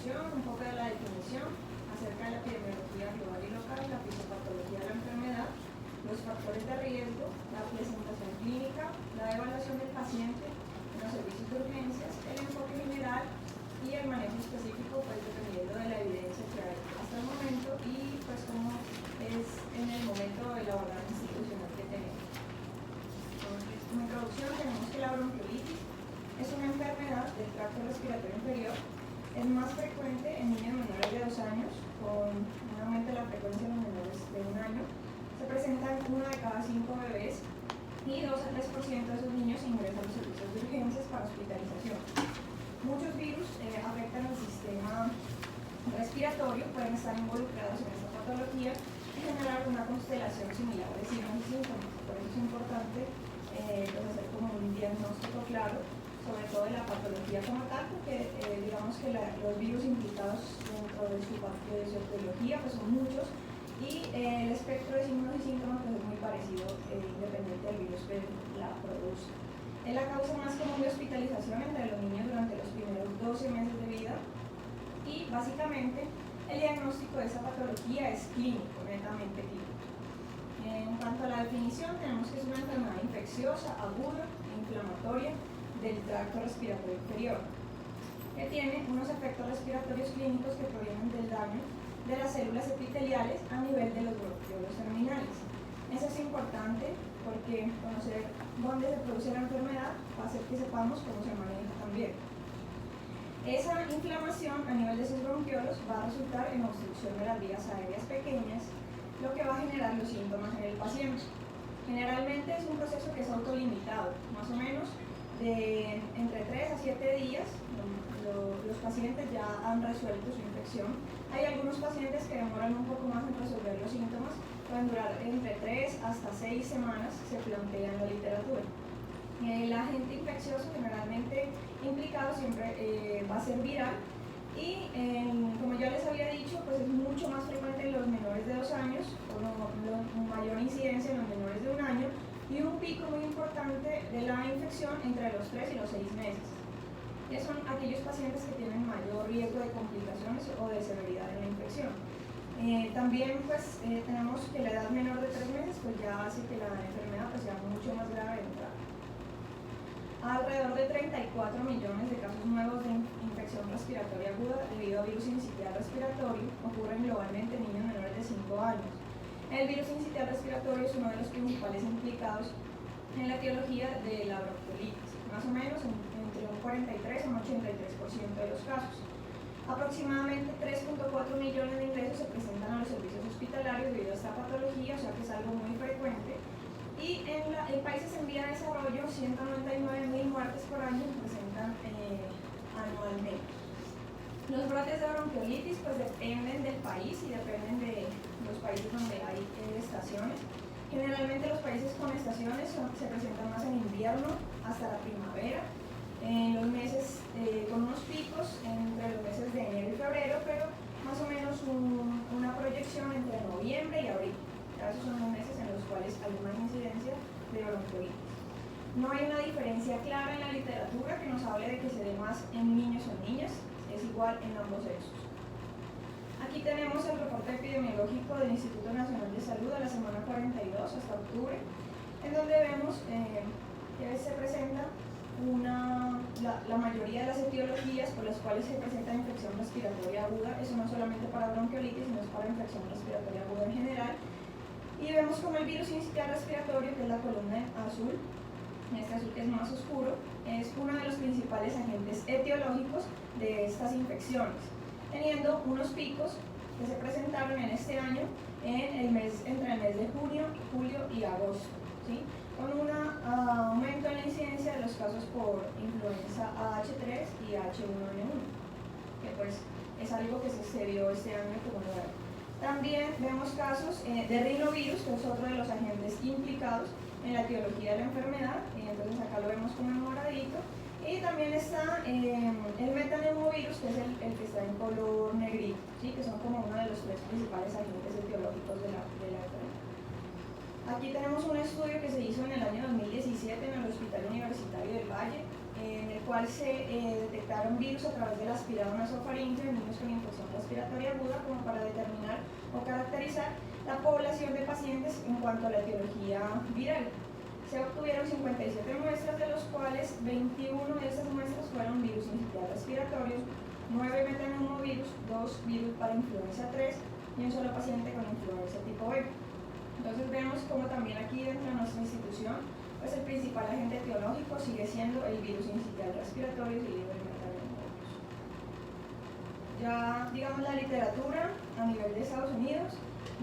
introducción, un poco de la definición acerca de la epidemiología global y local, la fisiopatología de la enfermedad, los factores de riesgo, la presentación clínica, la evaluación del paciente, los servicios de urgencias, el enfoque general y el manejo específico, pues dependiendo de la evidencia que hay hasta el momento y pues cómo es en el momento del abordaje institucional que tenemos. Entonces, como introducción tenemos que la bronquiolitis es una enfermedad del tracto respiratorio inferior, es más frecuente en niños menores de 2 años, con un aumento de la frecuencia en los menores de 1 año. Se presenta en 1 de cada 5 bebés y 2 a 3% de esos niños ingresan a los servicios de urgencias para hospitalización. Muchos virus afectan el sistema respiratorio, pueden estar involucrados en esta patología y generar una constelación similar de signos y síntomas. Por eso es importante hacer como un diagnóstico claro, sobre todo de la patología como tal, porque digamos que los virus implicados dentro de su etiología pues son muchos y el espectro de signos y síntomas pues es muy parecido independiente del virus que la produce. Es la causa más común de hospitalización entre los niños durante los primeros 12 meses de vida y básicamente el diagnóstico de esa patología es clínico, netamente clínico. En cuanto a la definición, tenemos que es una enfermedad infecciosa, aguda, inflamatoria del tracto respiratorio inferior, que tiene unos efectos respiratorios clínicos que provienen del daño de las células epiteliales a nivel de los bronquiolos terminales. Eso es importante porque conocer dónde se produce la enfermedad va a hacer que sepamos cómo se maneja también. Esa inflamación a nivel de esos bronquiolos va a resultar en obstrucción de las vías aéreas pequeñas, lo que va a generar los síntomas en el paciente. Generalmente es un proceso que es autolimitado, más o menos de entre 3 a 7 días los pacientes ya han resuelto su infección. Hay algunos pacientes que demoran un poco más en resolver los síntomas, pueden durar entre 3 hasta 6 semanas, se plantea en la literatura. El agente infeccioso generalmente implicado siempre va a ser viral y como ya les había dicho, pues es mucho más frecuente en los menores de 2 años, con mayor incidencia en los menores de 1 año y un pico muy importante de la infección entre los 3 y los 6 meses. Que son aquellos pacientes que tienen mayor riesgo de complicaciones o de severidad en la infección. También pues tenemos que la edad menor de 3 meses pues ya hace que la enfermedad pues, sea mucho más grave de entrada. Alrededor de 34 millones de casos nuevos de infección respiratoria aguda debido a virus sincitial respiratorio ocurren globalmente en niños menores de 5 años. El virus sincitial respiratorio es uno de los principales implicados en la etiología de la bronquiolitis, más o menos entre un 43 a un 83% de los casos. Aproximadamente 3.4 millones de ingresos se presentan a los servicios hospitalarios debido a esta patología, o sea que es algo muy frecuente. Y en países en vía de desarrollo, 199.000 muertes por año se presentan anualmente. Los brotes de bronquiolitis pues dependen del país y dependen de los países donde hay estaciones. Generalmente los países con estaciones se presentan más en invierno hasta la primavera, en los meses con unos picos entre los meses de enero y febrero, pero más o menos una proyección entre noviembre y abril. Esos son los meses en los cuales hay más incidencia de bronquiolitis. No hay una diferencia clara en la literatura que nos hable de que se dé más en niños o niñas, es igual en ambos sexos. Aquí tenemos el reporte epidemiológico del Instituto Nacional de Salud de la semana 42 hasta octubre, en donde vemos que se presenta la mayoría de las etiologías por las cuales se presenta infección respiratoria aguda. Eso no solamente para bronquiolitis, sino es para infección respiratoria aguda en general. Y vemos como el virus sincitial respiratorio, que es la columna azul, este azul que es más oscuro, es uno de los principales agentes etiológicos de estas infecciones, teniendo unos picos que se presentaron en este año entre el mes de junio, julio y agosto, ¿sí? Con un aumento en la incidencia de los casos por influenza H3 y H1N1, que pues es algo que se vio este año como nuevo. También vemos casos de rinovirus, que es otro de los agentes implicados en la etiología de la enfermedad, entonces acá lo vemos como en moradito. Y también está el metanemovirus, que es el que está en color negrito, ¿sí? Que son como uno de los 3 principales agentes etiológicos de la enfermedad. Aquí tenemos un estudio que se hizo en el año 2017 en el Hospital Universitario del Valle, en el cual se detectaron virus a través del aspirado nasofaríngeo en niños con infección respiratoria aguda, como para determinar o caracterizar la población de pacientes en cuanto a la etiología viral. Se obtuvieron 57 muestras, de los cuales 21 de estas muestras fueron virus incipial respiratorio, 9 metaneumovirus, 2 virus para influenza 3 y un solo paciente con influenza tipo B. Entonces vemos como también aquí dentro de nuestra institución, pues el principal agente etiológico sigue siendo el virus incipial respiratorio seguido del metaneumovirus. Ya digamos la literatura a nivel de Estados Unidos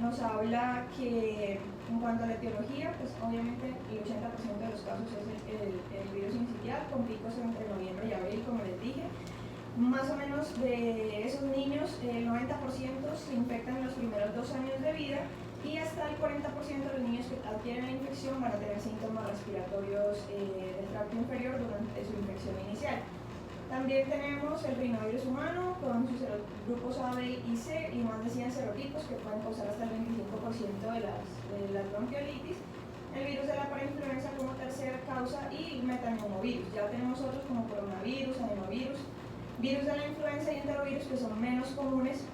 nos habla que en cuanto a la etiología, pues obviamente el 80% de los casos es el virus incipial, con picos entre noviembre y abril, como les dije. Más o menos de esos niños, el 90% se infectan en los primeros 2 años de vida, y hasta el 40% de los niños que adquieren la infección van a tener síntomas respiratorios del tracto inferior durante su infección inicial. También tenemos el rinovirus humano con sus grupos A, B y C y más de 100 serotipos que pueden causar hasta el 25% de las bronquiolitis. El virus de la parainfluenza como tercera causa y metaneumovirus. Ya tenemos otros como coronavirus, adenovirus, virus de la influenza y enterovirus que son menos comunes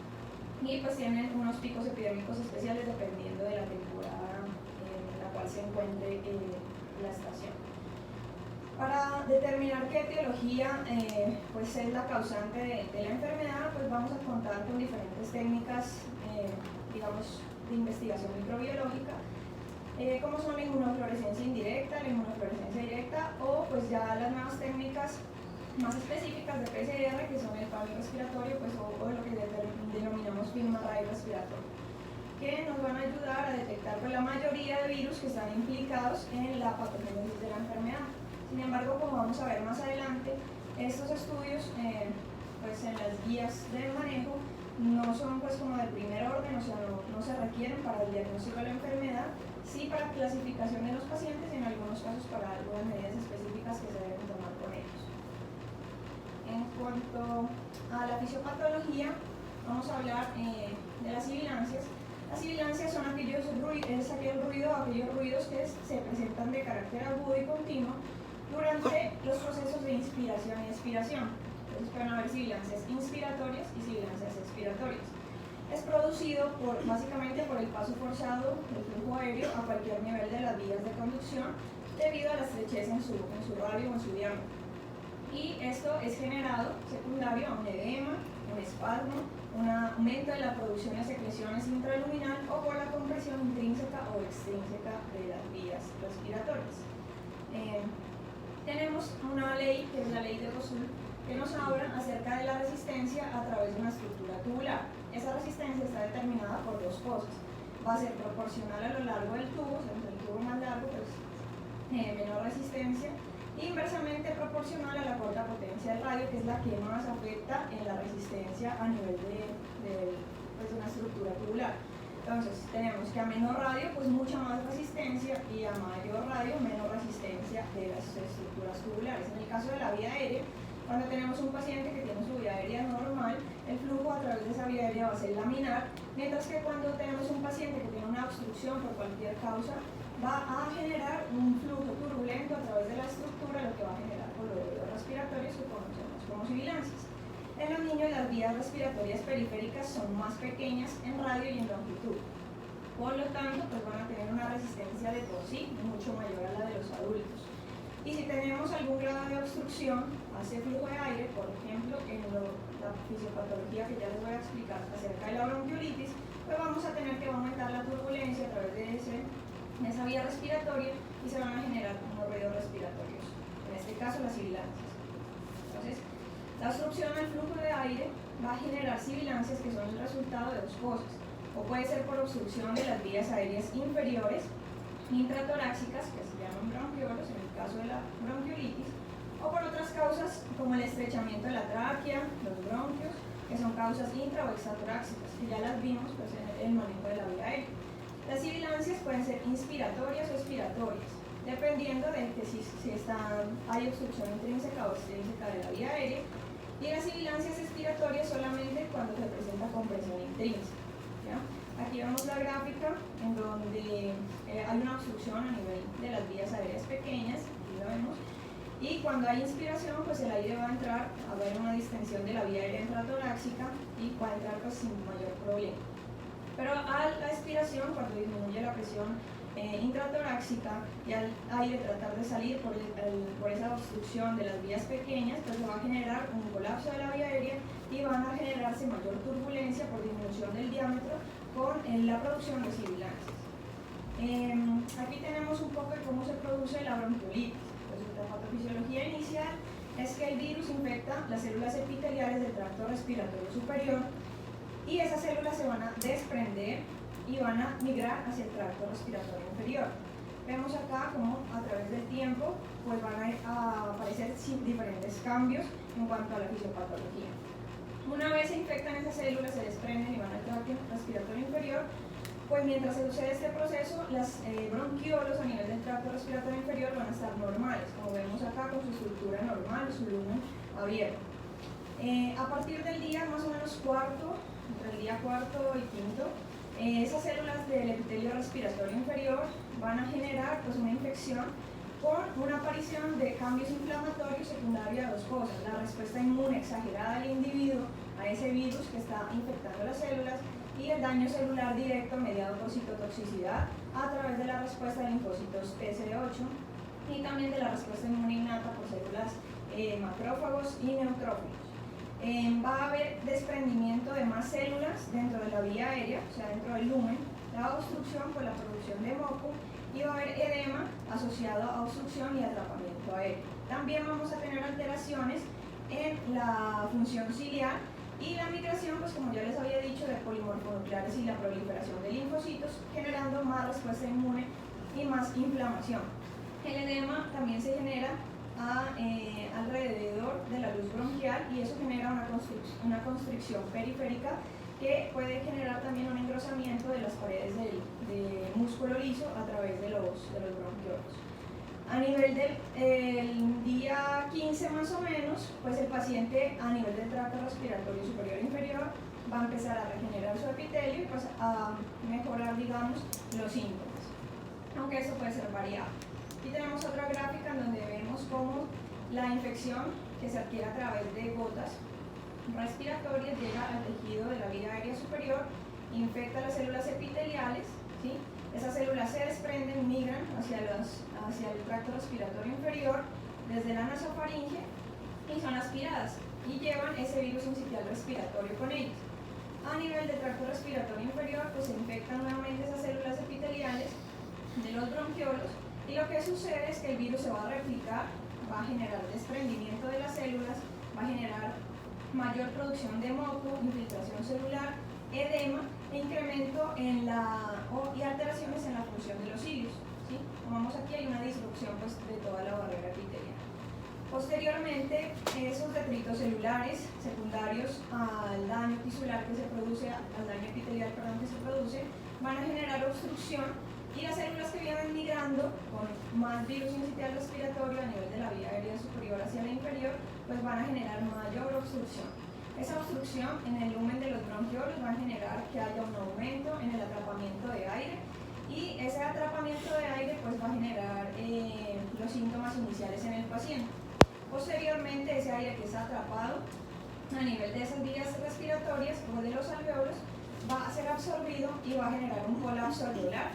y pues tienen unos picos epidémicos especiales dependiendo de la temporada en la cual se encuentre la estación. Para determinar qué etiología pues es la causante de la enfermedad, pues vamos a contar con diferentes técnicas, digamos, de investigación microbiológica, como son la inmunofluorescencia indirecta, la inmunofluorescencia directa o pues ya las nuevas técnicas más específicas de PCR, que son el panel respiratorio, pues, o lo que denominamos film array respiratorio, que nos van a ayudar a detectar pues, la mayoría de virus que están implicados en la patogénesis de la enfermedad. Sin embargo, como vamos a ver más adelante, estos estudios pues en las guías de manejo no son pues como del primer orden, o sea, no se requieren para el diagnóstico de la enfermedad, sí para clasificación de los pacientes y en algunos casos para algunas medidas específicas que se deben tomar con ellos. En cuanto a la fisiopatología, vamos a hablar de las sibilancias. Las sibilancias son aquellos ruidos que se presentan de carácter agudo y continuo durante los procesos de inspiración y expiración. Entonces pueden haber sibilancias inspiratorias y sibilancias expiratorias. Es producido básicamente por el paso forzado del flujo aéreo a cualquier nivel de las vías de conducción debido a la estrechez en su radio o en su diámetro. Y esto es generado secundario a un edema, un espasmo, un aumento de la producción de secreciones intraluminal o por la compresión intrínseca o extrínseca de las vías respiratorias. Tenemos una ley, que es la ley de Rosul, que nos habla acerca de la resistencia a través de una estructura tubular. Esa resistencia está determinada por dos cosas. Va a ser proporcional a lo largo del tubo, o sea, entre el tubo más largo, pues menor resistencia, e inversamente proporcional a la corta potencia del radio, que es la que más afecta en la resistencia a nivel de una estructura tubular. Entonces, tenemos que a menor radio, pues mucha más resistencia, y a mayor radio, menor resistencia de las estructuras tubulares. En el caso de la vía aérea, cuando tenemos un paciente que tiene su vía aérea normal, el flujo a través de esa vía aérea va a ser laminar, mientras que cuando tenemos un paciente que tiene una obstrucción por cualquier causa, va a generar un flujo turbulento a través de la estructura, lo que va a generar ruidos respiratorios que conocemos como sibilancias. En los niños las vías respiratorias periféricas son más pequeñas en radio y en longitud. Por lo tanto, pues van a tener una resistencia de por sí mucho mayor a la de los adultos. Y si tenemos algún grado de obstrucción a ese flujo de aire, por ejemplo, en la fisiopatología que ya les voy a explicar acerca de la bronquiolitis, pues vamos a tener que aumentar la turbulencia a través de esa vía respiratoria y se van a generar unos ruidos respiratorios, en este caso las sibilancias. Entonces, la obstrucción al flujo de aire va a generar sibilancias que son el resultado de dos cosas. O puede ser por obstrucción de las vías aéreas inferiores, intratorácicas, que se llaman bronquiolos, en el caso de la bronquiolitis, o por otras causas como el estrechamiento de la tráquea, los bronquios, que son causas intra o extratoráxicas, que ya las vimos pues, en el manejo de la vía aérea. Las sibilancias pueden ser inspiratorias o expiratorias, dependiendo de que si hay obstrucción intrínseca o extrínseca de la vía aérea, y las sibilancias expiratorias solamente cuando se presenta compresión intrínseca. ¿Ya? Aquí vemos la gráfica en donde hay una obstrucción a nivel de las vías aéreas pequeñas, aquí lo vemos, Y cuando hay inspiración, pues el aire va a entrar, a haber una distensión de la vía aérea intratorácica y va a entrar pues sin mayor problema. Pero a la expiración, cuando disminuye la presión intratorácica y al aire tratar de salir por esa obstrucción de las vías pequeñas, pues se va a generar un colapso de la vía aérea y van a generarse mayor turbulencia por disminución del diámetro con la producción de sibilancias. Aquí tenemos un poco de cómo se produce la bronquiolitis. Pues la patofisiología inicial es que el virus infecta las células epiteliales del tracto respiratorio superior y esas células se van a desprender y van a migrar hacia el tracto respiratorio inferior. Vemos acá cómo a través del tiempo pues van a aparecer diferentes cambios en cuanto a la fisiopatología. Una vez se infectan esas células, se desprenden y van al tracto respiratorio inferior, pues mientras se sucede este proceso, las bronquiolos a nivel del tracto respiratorio inferior van a estar normales, como vemos acá con su estructura normal, su lumen abierto. A partir del día más o menos cuarto, entre el día cuarto y quinto, esas células del epitelio respiratorio inferior van a generar pues, una infección con una aparición de cambios inflamatorios secundarios a dos cosas: la respuesta inmune exagerada del individuo a ese virus que está infectando las células y el daño celular directo mediado por citotoxicidad a través de la respuesta de linfocitos TCD8 y también de la respuesta inmune innata por células macrófagos y neutrófilos. Va a haber desprendimiento de más células dentro de la vía aérea, o sea, dentro del lumen, la obstrucción por la producción de moco y va a haber edema asociado a obstrucción y atrapamiento aéreo. También vamos a tener alteraciones en la función ciliar y la migración, pues como ya les había dicho, de polimorfonucleares y la proliferación de linfocitos, generando más respuesta inmune y más inflamación. El edema también se genera alrededor de la luz bronquial y eso genera una constricción periférica que puede generar también un engrosamiento de las paredes del músculo liso a través de los bronquiolos. A nivel del día 15 más o menos, pues el paciente a nivel del tracto respiratorio superior e inferior va a empezar a regenerar su epitelio y pues a mejorar, digamos, los síntomas, aunque eso puede ser variable. Aquí tenemos otra gráfica en donde vemos cómo la infección que se adquiere a través de gotas respiratorias llega al tejido de la vía aérea superior, infecta las células epiteliales, ¿sí? Esas células se desprenden, migran hacia el tracto respiratorio inferior desde la nasofaringe y son aspiradas y llevan ese virus sincitial respiratorio con ellos. A nivel del tracto respiratorio inferior, pues se infectan nuevamente esas células epiteliales de los bronquiolos y lo que sucede es que el virus se va a replicar, va a generar desprendimiento de las células, va a generar mayor producción de moco, infiltración celular, edema e incremento y alteraciones en la función de los cilios, ¿sí? Como vemos aquí hay una disrupción pues, de toda la barrera epitelial. Posteriormente, esos detritos celulares secundarios al daño tisular que se produce, al daño epitelial que se produce, van a generar obstrucción y las células que vienen migrando con más virus sincitial respiratorio a nivel de la vía aérea superior hacia la inferior, pues van a generar mayor obstrucción. Esa obstrucción en el lumen de los bronquiolos va a generar que haya un aumento en el atrapamiento de aire y ese atrapamiento de aire pues va a generar los síntomas iniciales en el paciente. Posteriormente, ese aire que está atrapado a nivel de esas vías respiratorias o de los alveolos va a ser absorbido y va a generar un colapso alveolar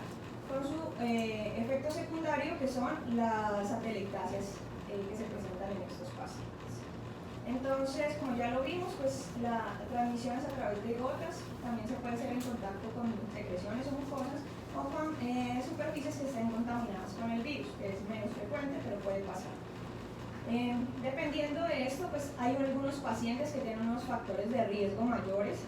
con su efecto secundario que son las atelectasias que se presentan en estos pacientes. Entonces, como ya lo vimos, pues la transmisión es a través de gotas, también se puede hacer en contacto con secreciones o mucosas o con superficies que estén contaminadas con el virus, que es menos frecuente, pero puede pasar. Dependiendo de esto, pues hay algunos pacientes que tienen unos factores de riesgo mayores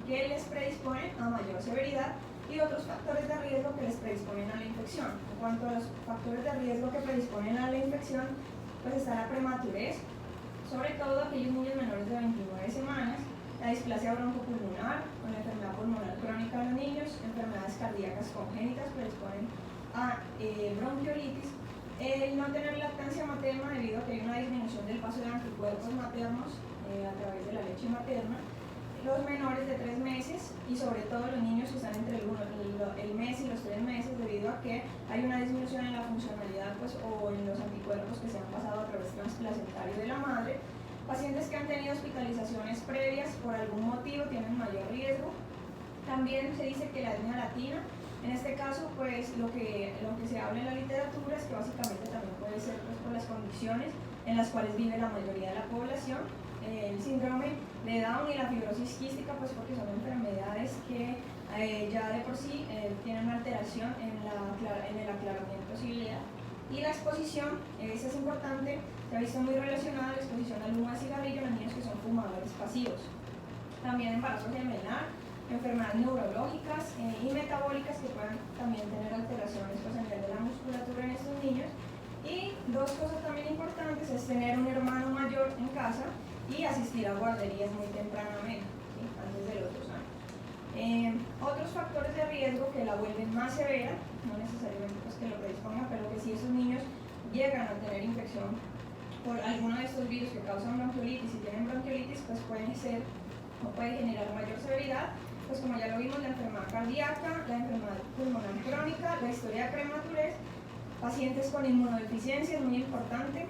que les predisponen a mayor severidad y otros factores de riesgo que les predisponen a la infección. En cuanto a los factores de riesgo que predisponen a la infección, pues está la prematurez, sobre todo aquellos niños menores de 29 semanas, la displasia broncopulmonar, con la enfermedad pulmonar crónica de los niños, enfermedades cardíacas congénitas predisponen a bronquiolitis, el no tener lactancia materna debido a que hay una disminución del paso de anticuerpos maternos a través de la leche materna, los menores menores de 3 meses y sobre todo los niños que están entre el mes y los 3 meses, debido a que hay una disminución en la funcionalidad pues, o en los anticuerpos que se han pasado a través transplacentario de la madre. Pacientes que han tenido hospitalizaciones previas por algún motivo tienen mayor riesgo. También se dice que la etnia latina, en este caso pues lo que se habla en la literatura es que básicamente también puede ser pues, por las condiciones en las cuales vive la mayoría de la población. El síndrome de Down y la fibrosis quística, pues porque son enfermedades que ya de por sí tienen una alteración en el aclaramiento ciliar. Y la exposición, esa es importante, se ha visto muy relacionada a la exposición al humo de cigarrillo en los niños que son fumadores pasivos. También embarazo gemelar, enfermedades neurológicas y metabólicas que puedan también tener alteraciones pues, a nivel de la musculatura en estos niños. Y dos cosas también importantes es tener un hermano mayor en casa y asistir a guarderías muy tempranamente, ¿sí? Antes de los 2 años. Otros factores de riesgo que la vuelven más severa, no necesariamente pues, que lo predispongan, pero que si esos niños llegan a tener infección por alguno de estos virus que causan bronquiolitis y tienen bronquiolitis, pues puede generar mayor severidad, pues como ya lo vimos, la enfermedad cardíaca, la enfermedad pulmonar crónica, la historia de prematurez, pacientes con inmunodeficiencia es muy importante,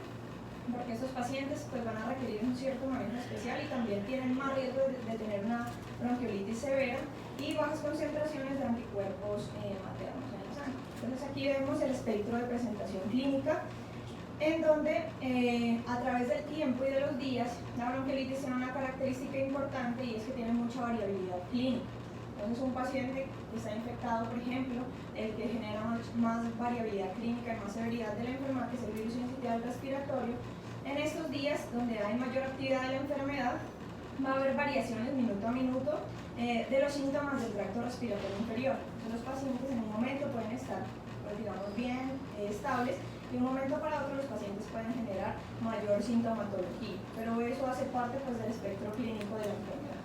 porque estos pacientes pues, van a requerir un cierto manejo especial y también tienen más riesgo de tener una bronquiolitis severa y bajas concentraciones de anticuerpos maternos en la sangre. Entonces aquí vemos el espectro de presentación clínica, en donde a través del tiempo y de los días la bronquiolitis tiene una característica importante y es que tiene mucha variabilidad clínica. Entonces un paciente que está infectado, por ejemplo, el que genera más variabilidad clínica y más severidad de la enfermedad, que es el virus sincitial respiratorio, en estos días donde hay mayor actividad de la enfermedad, va a haber variaciones minuto a minuto de los síntomas del tracto respiratorio inferior. Entonces, los pacientes en un momento pueden estar, pues, digamos, bien estables y de un momento para otro los pacientes pueden generar mayor sintomatología, pero eso hace parte pues, del espectro clínico de la enfermedad.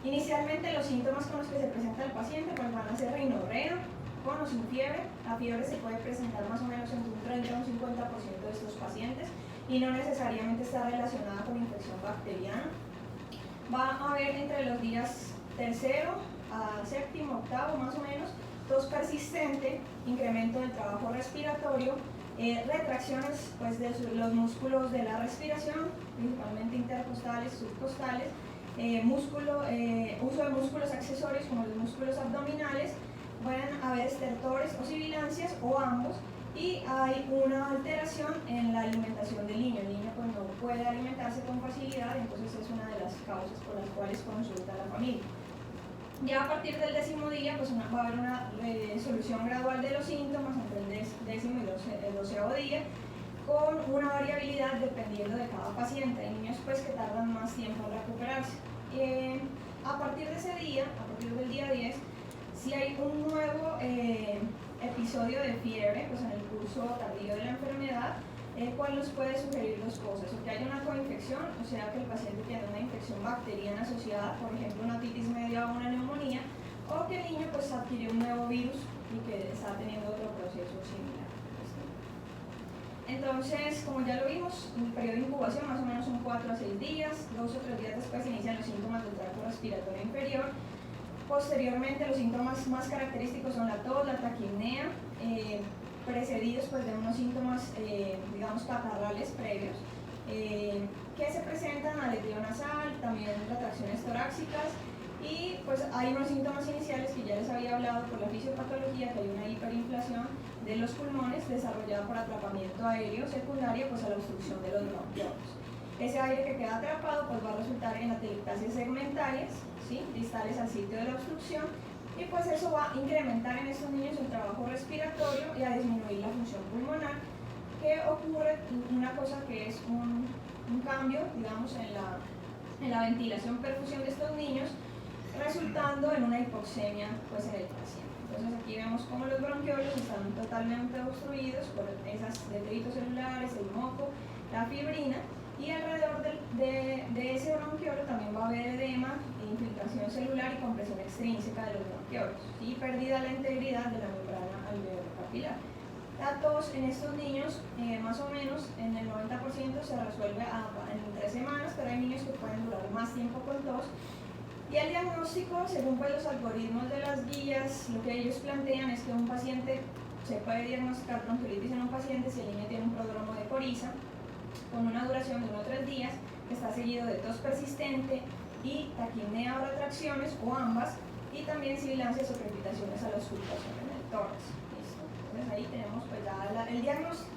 Inicialmente los síntomas con los que se presenta el paciente pues, van a ser rinorrea, con o sin fiebre. La fiebre se puede presentar más o menos entre un 30 a un 50% de estos pacientes y no necesariamente está relacionada con infección bacteriana. Va a haber entre los días 3º a 7º, 8º más o menos, tos persistente, incremento del trabajo respiratorio, retracciones pues, de los músculos de la respiración, principalmente intercostales, subcostales, uso de músculos accesorios como los músculos abdominales, pueden haber estertores o sibilancias o ambos, y hay una alteración en la alimentación del niño. El niño pues, no puede alimentarse con facilidad, entonces es una de las causas por las cuales consulta a la familia. Ya a partir del 10º día pues va a haber una resolución gradual de los síntomas entre el 10º y el 12º día, con una variabilidad dependiendo de cada paciente. Hay niños pues, que tardan más tiempo en recuperarse. A partir de ese día, a partir del día 10, si hay un nuevo episodio de fiebre pues en el curso tardío de la enfermedad, ¿cuál nos puede sugerir dos cosas? O que haya una coinfección, o sea que el paciente tiene una infección bacteriana asociada, por ejemplo una otitis media o una neumonía, o que el niño pues adquirió un nuevo virus y que está teniendo otro proceso similar. Entonces, como ya lo vimos, el periodo de incubación más o menos son 4 a 6 días, 2 o 3 días después inician los síntomas del tracto respiratorio inferior. Posteriormente, los síntomas más característicos son la tos, la taquipnea, precedidos pues, de unos síntomas, digamos, catarrales previos, que se presentan aleteo nasal, también retracciones torácicas, y pues hay unos síntomas iniciales que ya les había hablado por la fisiopatología, que hay una hiperinflación de los pulmones desarrollada por atrapamiento aéreo secundaria pues, a la obstrucción de los bronquiolos. Ese aire que queda atrapado pues, va a resultar en atelectasias segmentarias, ¿sí? Distales al sitio de la obstrucción, y pues eso va a incrementar en estos niños el trabajo respiratorio y a disminuir la función pulmonar, que ocurre una cosa que es un cambio, digamos, en la ventilación-perfusión de estos niños, resultando en una hipoxemia pues, en el paciente. Entonces aquí vemos cómo los bronquiolos están totalmente obstruidos por esas detritos celulares, el moco, la fibrina, y alrededor de ese bronquiolo también va a haber edema, infiltración celular y compresión extrínseca de los bronquiolos, y pérdida de la integridad de la membrana alveolo-capilar. La tos en estos niños, más o menos en el 90% se resuelve en 3 semanas, pero hay niños que pueden durar más tiempo con tos. Y el diagnóstico, según pues, los algoritmos de las guías, lo que ellos plantean es que un paciente se puede diagnosticar bronquiolitis en un paciente si el niño tiene un prodromo de coriza con una duración de 1 a 3 días, que está seguido de tos persistente y taquipnea o retracciones o ambas, y también sibilancias o crepitaciones a la auscultación en el tórax. ¿Listo? Entonces ahí tenemos pues ya el diagnóstico.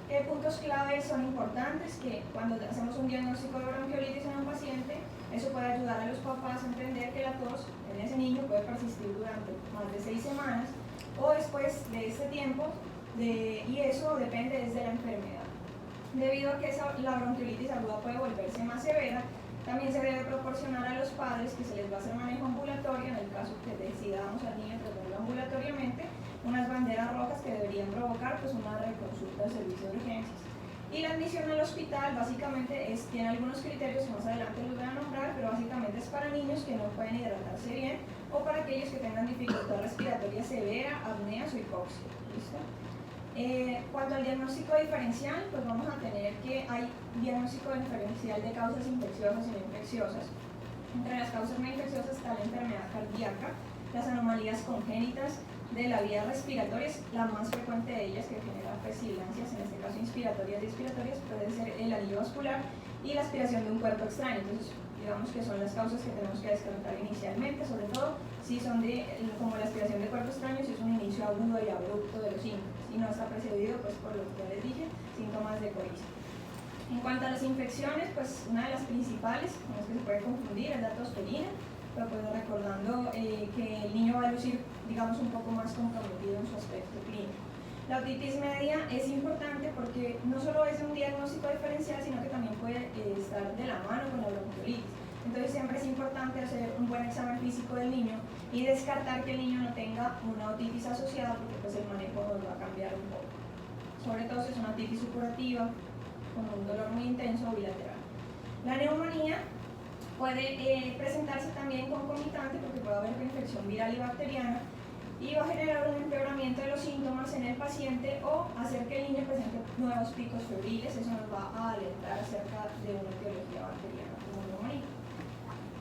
¿Qué puntos claves son importantes? Que cuando hacemos un diagnóstico de bronquiolitis en un paciente, eso puede ayudar a los papás a entender que la tos en ese niño puede persistir durante más de 6 semanas o después de este tiempo, y eso depende desde la enfermedad. Debido a que la bronquiolitis aguda puede volverse más severa, también se debe proporcionar a los padres que se les va a hacer manejo ambulatorio en el caso que decidamos al niño tratarlo ambulatoriamente, unas banderas rojas que deberían provocar pues, una reconsulta del servicio de urgencias. Y la admisión al hospital básicamente tiene algunos criterios que más adelante los voy a nombrar, pero básicamente es para niños que no pueden hidratarse bien o para aquellos que tengan dificultad respiratoria severa, apneas o hipoxia. ¿Listo? Cuanto al diagnóstico diferencial, pues vamos a tener que hay diagnóstico diferencial de causas infecciosas y no infecciosas. Entre las causas no infecciosas está la enfermedad cardíaca, las anomalías congénitas de la vía respiratoria, la más frecuente de ellas que genera sibilancias, en este caso inspiratorias y expiratorias, puede ser el anillo vascular y la aspiración de un cuerpo extraño. Entonces, digamos que son las causas que tenemos que descartar inicialmente, sobre todo si son como la aspiración de cuerpo extraño, si es un inicio agudo y abrupto de los síntomas y no está precedido, pues por lo que ya les dije, síntomas de coriza. En cuanto a las infecciones, pues una de las principales con las que se puede confundir es la tosferina, pero pues recordando que el niño va a lucir, digamos, un poco más comprometido en su aspecto clínico. La otitis media es importante porque no solo es un diagnóstico diferencial, sino que también puede estar de la mano con la bronquiolitis. Entonces siempre es importante hacer un buen examen físico del niño y descartar que el niño no tenga una otitis asociada, porque pues el manejo nos va a cambiar un poco. Sobre todo si es una otitis supurativa, con un dolor muy intenso o bilateral. La neumonía puede presentarse también concomitante porque puede haber infección viral y bacteriana y va a generar un empeoramiento de los síntomas en el paciente o hacer que el niño presente nuevos picos febriles. Eso nos va a alertar acerca de una etiología bacteriana como neumonía.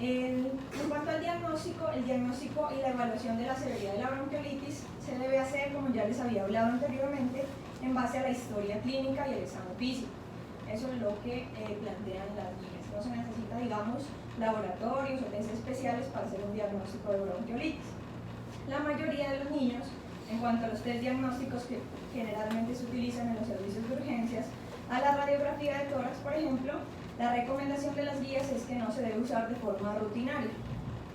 En cuanto al diagnóstico, el diagnóstico y la evaluación de la severidad de la bronquiolitis se debe hacer, como ya les había hablado anteriormente, en base a la historia clínica y el examen físico. Eso es lo que plantean las guías. No se necesita, digamos, laboratorios o test especiales para hacer un diagnóstico de bronquiolitis. La mayoría de los niños, en cuanto a los test diagnósticos que generalmente se utilizan en los servicios de urgencias, a la radiografía de tórax, por ejemplo, la recomendación de las guías es que no se debe usar de forma rutinaria,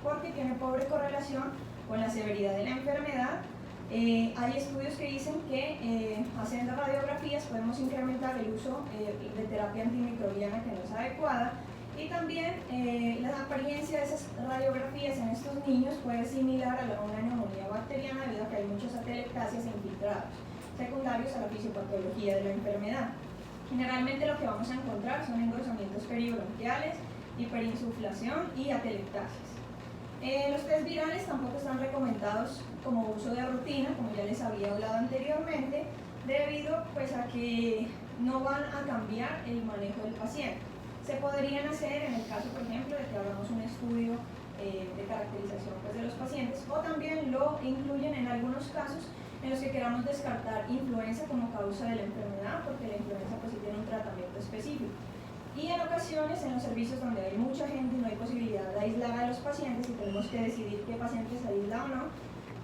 porque tiene pobre correlación con la severidad de la enfermedad. Hay estudios que dicen que haciendo radiografías podemos incrementar el uso de terapia antimicrobiana que no es adecuada, y también la apariencia de esas radiografías en estos niños puede ser similar a una neumonía bacteriana debido a que hay muchas atelectasias e infiltrados secundarios a la fisiopatología de la enfermedad. Generalmente lo que vamos a encontrar son engrosamientos peribronquiales, hiperinsuflación y atelectasias. Los test virales tampoco están recomendados como uso de rutina, como ya les había hablado anteriormente, debido pues, a que no van a cambiar el manejo del paciente. Se podrían hacer en el caso, por ejemplo, de que hagamos un estudio de caracterización pues, de los pacientes, o también lo incluyen en algunos casos en los que queramos descartar influenza como causa de la enfermedad, porque la influenza pues, sí tiene un tratamiento específico. Y en ocasiones, en los servicios donde hay mucha gente y no hay posibilidad de aislar a los pacientes y tenemos que decidir qué pacientes aísla o no,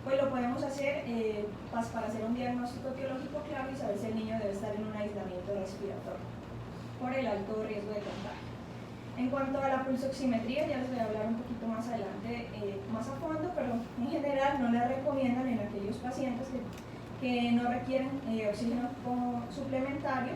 pues lo podemos hacer para hacer un diagnóstico etiológico claro y saber si el niño debe estar en un aislamiento respiratorio por el alto riesgo de contagio. En cuanto a la pulsoximetría, ya les voy a hablar un poquito más adelante, más a fondo, pero en general no la recomiendan en aquellos pacientes que no requieren oxígeno como suplementario,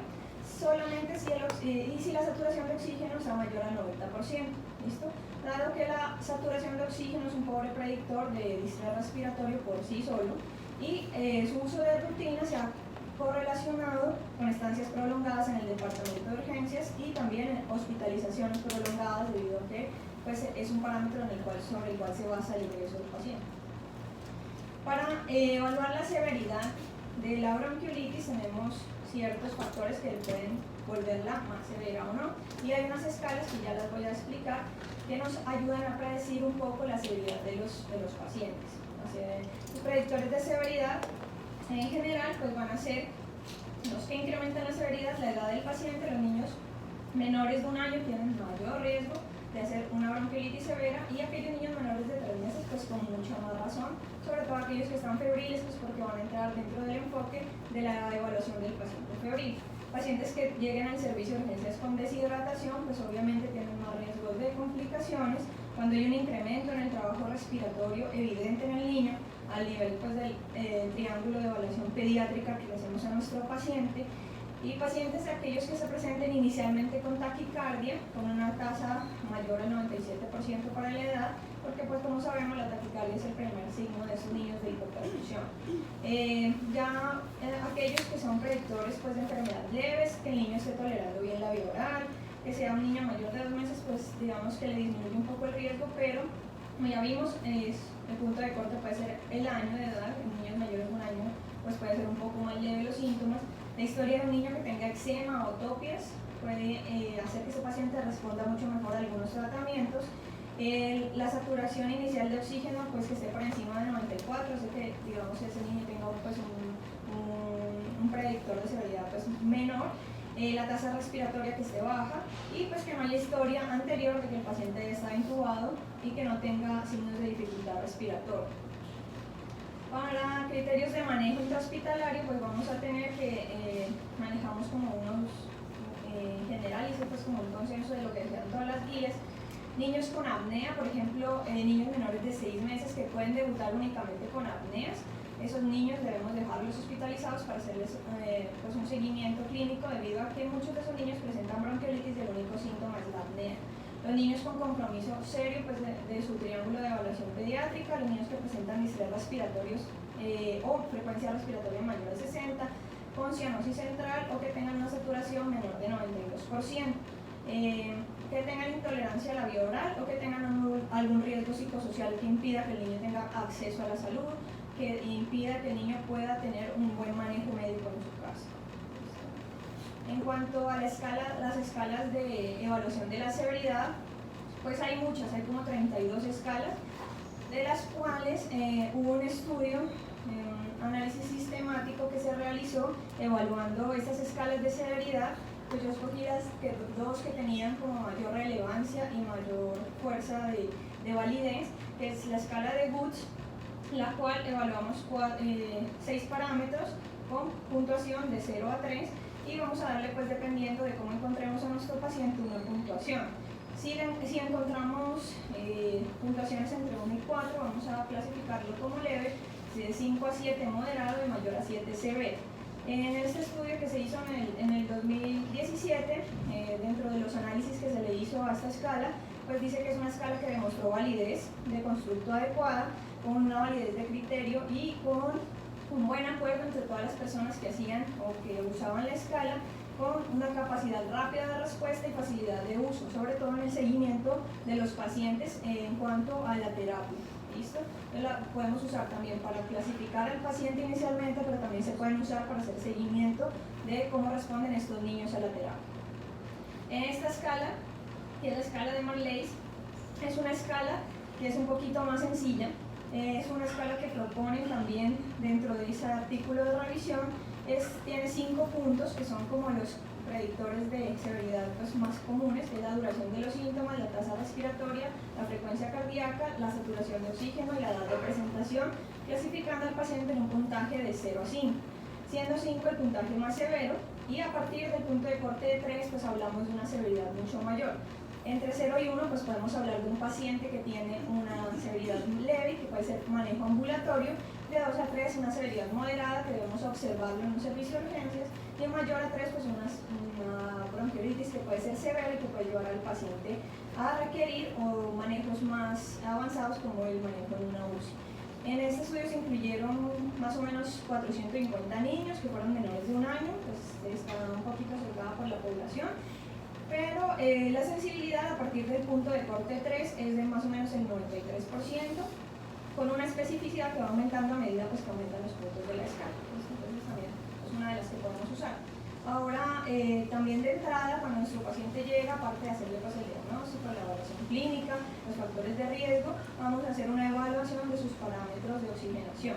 solamente si la saturación de oxígeno sea mayor al 90%, ¿listo? Dado que la saturación de oxígeno es un pobre predictor de distrés respiratorio por sí solo y su uso de rutina se ha correlacionado con estancias prolongadas en el departamento de urgencias y también hospitalizaciones prolongadas debido a que pues, es un parámetro sobre el cual se basa el ingreso del paciente. Para evaluar la severidad de la bronquiolitis tenemos ciertos factores que pueden volverla más severa o no. Y hay unas escalas que ya las voy a explicar que nos ayudan a predecir un poco la severidad de los pacientes. Los predictores de severidad en general pues van a ser los que incrementan la severidad, la edad del paciente. Los niños menores de 1 año tienen mayor riesgo de hacer una bronquiolitis severa, y aquellos niños menores de 3 meses pues con mucha más razón, sobre todo aquellos que están febriles, pues porque van a entrar dentro del enfoque de la evaluación del paciente febril. Pacientes que lleguen al servicio de urgencias con deshidratación pues obviamente tienen más riesgo de complicaciones. Cuando hay un incremento en el trabajo respiratorio evidente en el niño, al nivel pues, del triángulo de evaluación pediátrica que le hacemos a nuestro paciente, y pacientes de aquellos que se presenten inicialmente con taquicardia, con una tasa mayor al 97% para la edad, porque pues como sabemos la taquicardia es el primer signo de esos niños de hipoperfusión. Aquellos que son predictores pues, de enfermedades leves, que el niño esté tolerando bien la vía oral, que sea un niño mayor de 2 meses, pues digamos que le disminuye un poco el riesgo, pero como ya vimos, el punto de corte puede ser el año de edad. En niños mayores de 1 año pues puede ser un poco más leve los síntomas. La historia de un niño que tenga eczema o topias puede hacer que ese paciente responda mucho mejor a algunos tratamientos. La saturación inicial de oxígeno pues que esté por encima de 94, así que digamos ese niño tenga pues, un predictor de severidad pues, menor. La tasa respiratoria que esté baja, y pues que no haya historia anterior de que el paciente está intubado y que no tenga signos de dificultad respiratoria. Para criterios de manejo intrahospitalario pues vamos a tener que manejamos como unos generales, pues como un consenso de lo que decían todas las guías. Niños con apnea, por ejemplo, niños menores de 6 meses que pueden debutar únicamente con apneas. Esos niños debemos dejarlos hospitalizados para hacerles pues un seguimiento clínico, debido a que muchos de esos niños presentan bronquiolitis y el único síntoma es la apnea. Los niños con compromiso serio pues, de su triángulo de evaluación pediátrica, los niños que presentan distrés respiratorios o frecuencia respiratoria mayor de 60, con cianosis central o que tengan una saturación menor de 92%. Que tengan intolerancia a la vía oral o que tengan algún riesgo psicosocial que impida que el niño tenga acceso a la salud, que impida que el niño pueda tener un buen manejo médico en su casa. En cuanto a las escalas de evaluación de la severidad, pues hay muchas, hay como 32 escalas, de las cuales hubo un estudio, un análisis sistemático que se realizó evaluando estas escalas de severidad. Pues yo escogí las dos que tenían como mayor relevancia y mayor fuerza de validez, que es la escala de Woods, la cual evaluamos 6 parámetros con puntuación de 0 a 3, y vamos a darle pues dependiendo de cómo encontremos a nuestro paciente una puntuación. Si encontramos puntuaciones entre 1 y 4, vamos a clasificarlo como leve, de 5 a 7 moderado y mayor a 7 severo. En este estudio que se hizo en el 2017, dentro de los análisis que se le hizo a esta escala, pues dice que es una escala que demostró validez de constructo adecuada, con una validez de criterio y con un buen acuerdo entre todas las personas que hacían o que usaban la escala, con una capacidad rápida de respuesta y facilidad de uso, sobre todo en el seguimiento de los pacientes en cuanto a la terapia. ¿Listo? La podemos usar también para clasificar al paciente inicialmente, pero también se pueden usar para hacer seguimiento de cómo responden estos niños a la terapia. En esta escala, que es la escala de Marleys, es una escala que es un poquito más sencilla. Es una escala que proponen también dentro de ese artículo de revisión. Tiene 5 puntos que son como los predictores de severidad pues, más comunes, que es la duración de los síntomas, la tasa respiratoria, la frecuencia cardíaca, la saturación de oxígeno y la edad de presentación, clasificando al paciente en un puntaje de 0 a 5, siendo 5 el puntaje más severo, y a partir del punto de corte de 3 pues hablamos de una severidad mucho mayor. Entre 0 y 1 pues podemos hablar de un paciente que tiene una severidad leve, que puede ser manejo ambulatorio. De 2 a 3 una severidad moderada, que debemos observarlo en un servicio de urgencias, y de mayor a 3 pues una bronquiolitis que puede ser severa y que puede llevar al paciente a requerir o manejos más avanzados como el manejo en una UCI. En este estudio se incluyeron más o menos 450 niños que fueron menores de 1 año, pues está un poquito cercada por la población. Pero la sensibilidad a partir del punto de corte 3 es de más o menos el 93%, con una especificidad que va aumentando a medida pues, que aumentan los puntos de la escala. Entonces también es una de las que podemos usar. Ahora, también de entrada, cuando nuestro paciente llega, aparte de hacerle pues, el diagnóstico, la evaluación clínica, los factores de riesgo, vamos a hacer una evaluación de sus parámetros de oxigenación.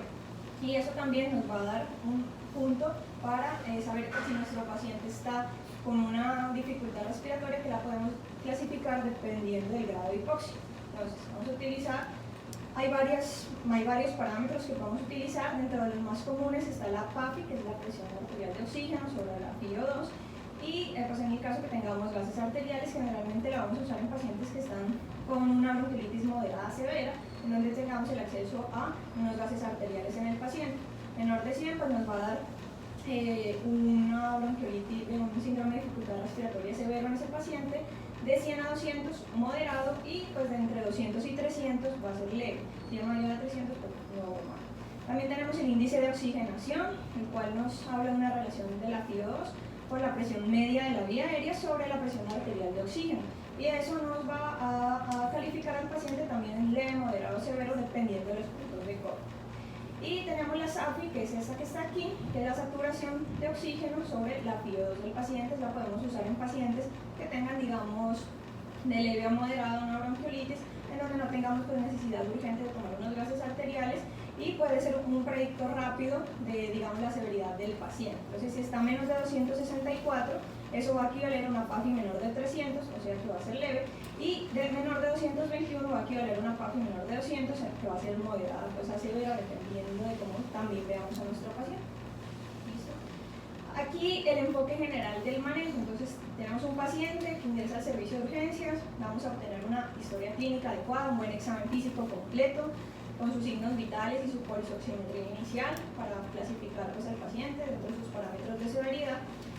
Y eso también nos va a dar un punto para saber que si nuestro paciente está con una dificultad respiratoria, que la podemos clasificar dependiendo del grado de hipoxia. Entonces, vamos a utilizar, hay varios parámetros que podemos utilizar. Dentro de los más comunes está la PAFI, que es la presión arterial de oxígeno sobre la FiO2, y pues en el caso que tengamos gases arteriales, generalmente la vamos a usar en pacientes que están con una bronquiolitis moderada severa, en donde tengamos el acceso a unos gases arteriales en el paciente. Menor de 100 pues nos va a dar una bronquiolitis, un síndrome de dificultad respiratoria severo en ese paciente. De 100 a 200 moderado, y pues de entre 200 y 300 va a ser leve. Si es mayor a 300 pues normal. También tenemos el índice de oxigenación, el cual nos habla de una relación de la FiO2 por la presión media de la vía aérea sobre la presión arterial de oxígeno, y eso nos va a calificar al paciente también en leve, moderado, severo, dependiendo de los puntos de corte. Y tenemos la SAFI, que es esta que está aquí, que es la saturación de oxígeno sobre la FiO2 del paciente. La podemos usar en pacientes que tengan, digamos, de leve a moderada una bronquiolitis, en donde no tengamos pues, necesidad urgente de tomar unos gases arteriales, y puede ser un predictor rápido de, digamos, la severidad del paciente. Entonces, si está menos de 264, eso va a equivaler a una PAFI menor de 300, o sea que va a ser leve, y de menor de 221 va a equivaler a una PAFI menor de 200, o sea que va a ser moderada, pues a severa, dependiendo de cómo también veamos a nuestro paciente. ¿Listo? Aquí el enfoque general del manejo. Entonces, tenemos un paciente que ingresa al servicio de urgencias, vamos a obtener una historia clínica adecuada, un buen examen físico completo, con sus signos vitales y su polisoximetría inicial para clasificar pues, al paciente dentro de sus parámetros de severidad,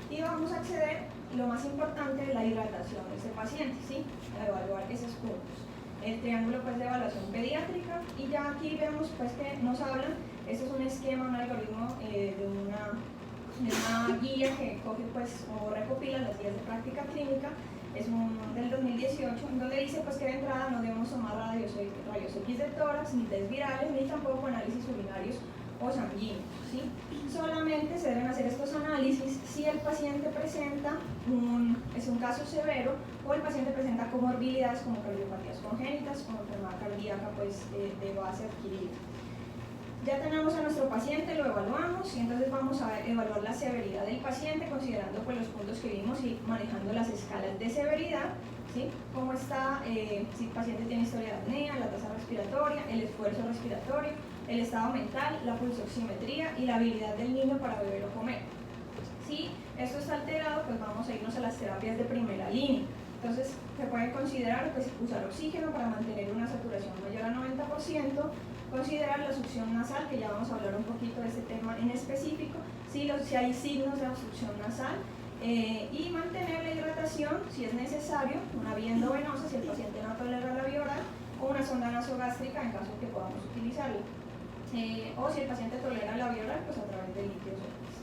y vamos a acceder, lo más importante, la hidratación de ese paciente, ¿sí? A evaluar esos puntos. El triángulo pues, de evaluación pediátrica, y ya aquí vemos pues, que nos hablan, este es un esquema, un algoritmo de una guía que coge pues, o recopila las guías de práctica clínica. Es del 2018, en donde dice pues, que de entrada no debemos tomar rayos X de tórax, ni test virales, ni tampoco análisis urinarios o sanguíneos, ¿sí? Solamente se deben hacer estos análisis si el paciente presenta es un caso severo, o el paciente presenta comorbilidades como cardiopatías congénitas, como enfermedad cardíaca pues, de base adquirida. Ya tenemos a nuestro paciente, lo evaluamos, y entonces vamos a evaluar la severidad del paciente considerando pues, los puntos que vimos y manejando las escalas de severidad, ¿sí? Cómo está, si el paciente tiene historia de apnea, la tasa respiratoria, el esfuerzo respiratorio, el estado mental, la pulsoximetría y la habilidad del niño para beber o comer. Si esto está alterado, pues vamos a irnos a las terapias de primera línea. Entonces, se puede considerar pues, usar oxígeno para mantener una saturación mayor a 90%, considerar la succión nasal, que ya vamos a hablar un poquito de este tema en específico, si hay signos de obstrucción nasal, y mantener la hidratación, si es necesario, una vía endovenosa, si el paciente no tolera la vía oral, o una sonda nasogástrica en caso de que podamos utilizarla. O si el paciente tolera la vía oral, pues a través de líquidos orales.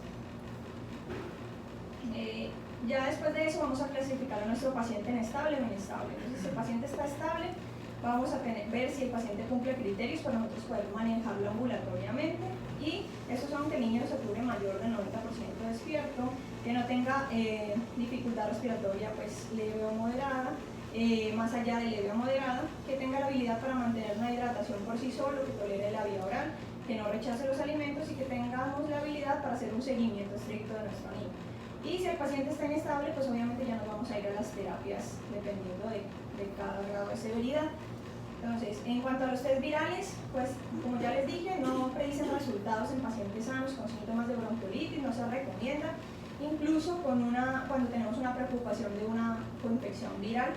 Ya después de eso vamos a clasificar a nuestro paciente en estable o inestable. Entonces, si el paciente está estable, vamos a ver si el paciente cumple criterios para nosotros poder manejarlo ambulatoriamente, y estos son que el niño se cubre mayor del 90% despierto, que no tenga dificultad respiratoria pues leve o moderada, más allá de leve o moderada, que tenga la habilidad para mantener una hidratación por sí solo, que tolere la vía oral, que no rechace los alimentos, y que tengamos la habilidad para hacer un seguimiento estricto de nuestro niño. Y si el paciente está inestable, pues obviamente ya nos vamos a ir a las terapias dependiendo de cada grado de severidad. Entonces, en cuanto a los test virales, pues como ya les dije, no predicen resultados en pacientes sanos con síntomas de bronquiolitis, no se recomienda, incluso cuando tenemos una preocupación de una coinfección viral.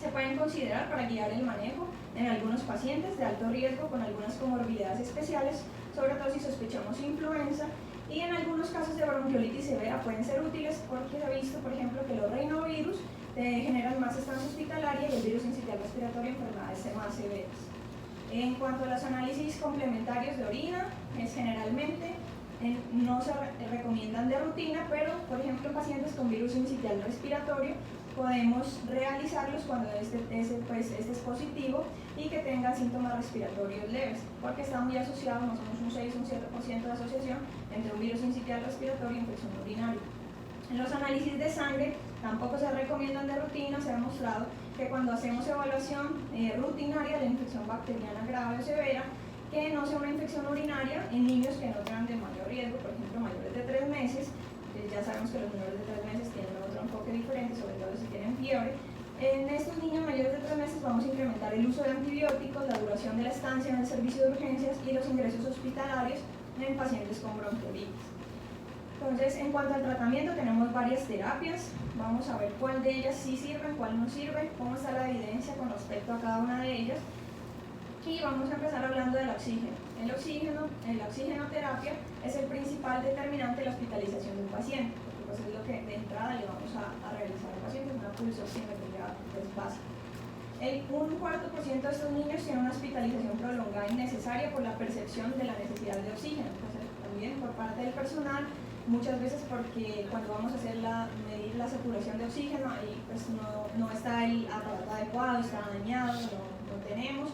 Se pueden considerar para guiar el manejo en algunos pacientes de alto riesgo con algunas comorbilidades especiales, sobre todo si sospechamos influenza, y en algunos casos de bronquiolitis severa pueden ser útiles, porque se ha visto, por ejemplo, que los rinovirus generan más estancia hospitalaria, y el virus sincitial respiratorio enfermedades más severas. En cuanto a los análisis complementarios de orina, generalmente no se recomiendan de rutina, pero por ejemplo en pacientes con virus sincitial respiratorio podemos realizarlos cuando este es positivo y que tenga síntomas respiratorios leves, porque está muy asociado, más o menos un 6 o un 7% de asociación entre un virus sincitial respiratorio y infección urinaria. En los análisis de sangre tampoco se recomiendan de rutina. Se ha demostrado que cuando hacemos evaluación rutinaria de infección bacteriana grave o severa, que no sea una infección urinaria en niños que no tengan de mayor riesgo, por ejemplo mayores de 3 meses, ya sabemos que los menores de 3 meses tienen otro enfoque diferente, sobre todo si tienen fiebre. En estos niños mayores de 3 meses vamos a incrementar el uso de antibióticos, la duración de la estancia en el servicio de urgencias y los ingresos hospitalarios en pacientes con bronquiolitis. Entonces, en cuanto al tratamiento, tenemos varias terapias. Vamos a ver cuál de ellas sí sirve, cuál no sirve, cómo está la evidencia con respecto a cada una de ellas. Y vamos a empezar hablando del oxígeno. La oxigenoterapia es el principal determinante de la hospitalización de un paciente, porque pues es lo que de entrada le vamos a realizar al paciente, una pulsoximetría básica. Un 4% de estos niños tienen una hospitalización prolongada innecesaria por la percepción de la necesidad de oxígeno. Entonces, también por parte del personal, muchas veces porque cuando vamos a medir la saturación de oxígeno, ahí pues no está el aparato adecuado, está dañado, no tenemos,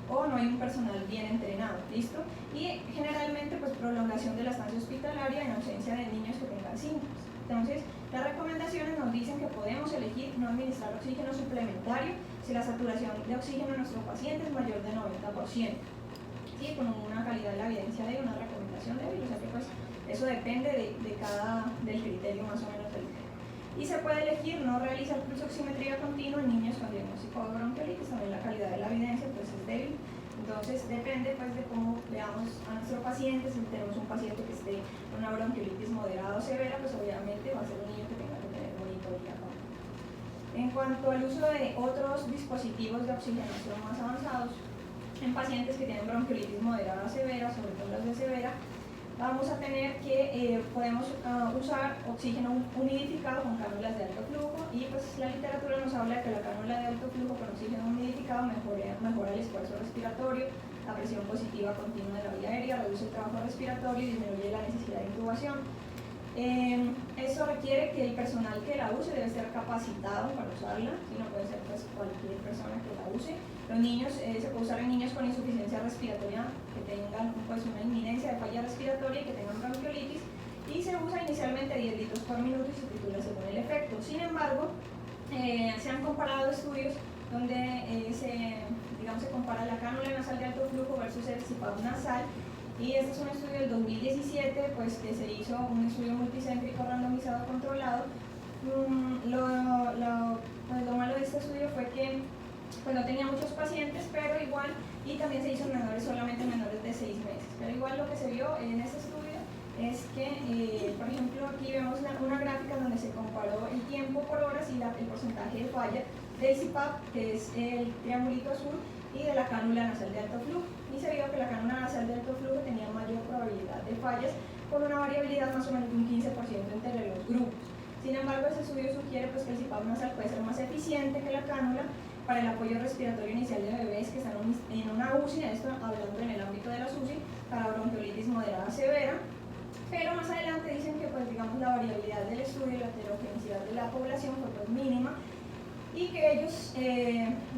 o no hay un personal bien entrenado, ¿listo? Y generalmente pues prolongación de la estancia hospitalaria en ausencia de niños que tengan síntomas. Entonces, las recomendaciones nos dicen que podemos elegir no administrar oxígeno suplementario si la saturación de oxígeno en nuestro paciente es mayor de 90%. ¿Sí? Con una calidad de la evidencia de una recomendación débil, o sea que pues eso depende del criterio más o menos del criterio. Y se puede elegir no realizar pulsoximetría continua en niños con diagnóstico de bronquiolitis, también la calidad de la evidencia pues es débil. Entonces depende pues de cómo veamos a nuestro paciente. Si tenemos un paciente que esté con una bronquiolitis moderada o severa, pues obviamente va a ser un niño que tenga que tener monitoría. En cuanto al uso de otros dispositivos de oxigenación más avanzados en pacientes que tienen bronquiolitis moderada o severa, sobre todo las de severa, vamos a tener que podemos usar oxígeno humidificado con cánulas de alto flujo, y pues la literatura nos habla de que la cánula de alto flujo con oxígeno humidificado mejora el esfuerzo respiratorio, la presión positiva continua de la vía aérea, reduce el trabajo respiratorio y disminuye la necesidad de intubación. Eso requiere que el personal que la use debe estar capacitado para usarla, si no puede ser pues cualquier persona que la use. Los niños, se puede usar en niños con insuficiencia respiratoria que tengan pues una inminencia de falla respiratoria y que tengan bronquiolitis, y se usa inicialmente 10 litros por minuto y se titula según el efecto. Sin embargo, se han comparado estudios donde se compara la cánula nasal de alto flujo versus el CPAP nasal. Y este es un estudio del 2017, pues que se hizo un estudio multicéntrico randomizado controlado. Lo malo de este estudio fue que pues no tenía muchos pacientes, pero igual, y también se hizo en menores, solamente menores de 6 meses. Pero igual lo que se vio en este estudio es que, por ejemplo, aquí vemos una gráfica donde se comparó el tiempo por horas y el porcentaje de falla del CPAP, que es el triangulito azul, y de la cánula nasal de alto flujo. Y se vio que la cánula nasal de alto flujo tenía mayor probabilidad de fallas, con una variabilidad más o menos de un 15% entre los grupos. Sin embargo, ese estudio sugiere pues, que el CPAP nasal puede ser más eficiente que la cánula para el apoyo respiratorio inicial de bebés que están en una UCI, esto hablando en el ámbito de las UCI, para bronquiolitis moderada severa. Pero más adelante dicen que pues, digamos, la variabilidad del estudio y la heterogeneidad de la población fue pues, mínima, y que ellos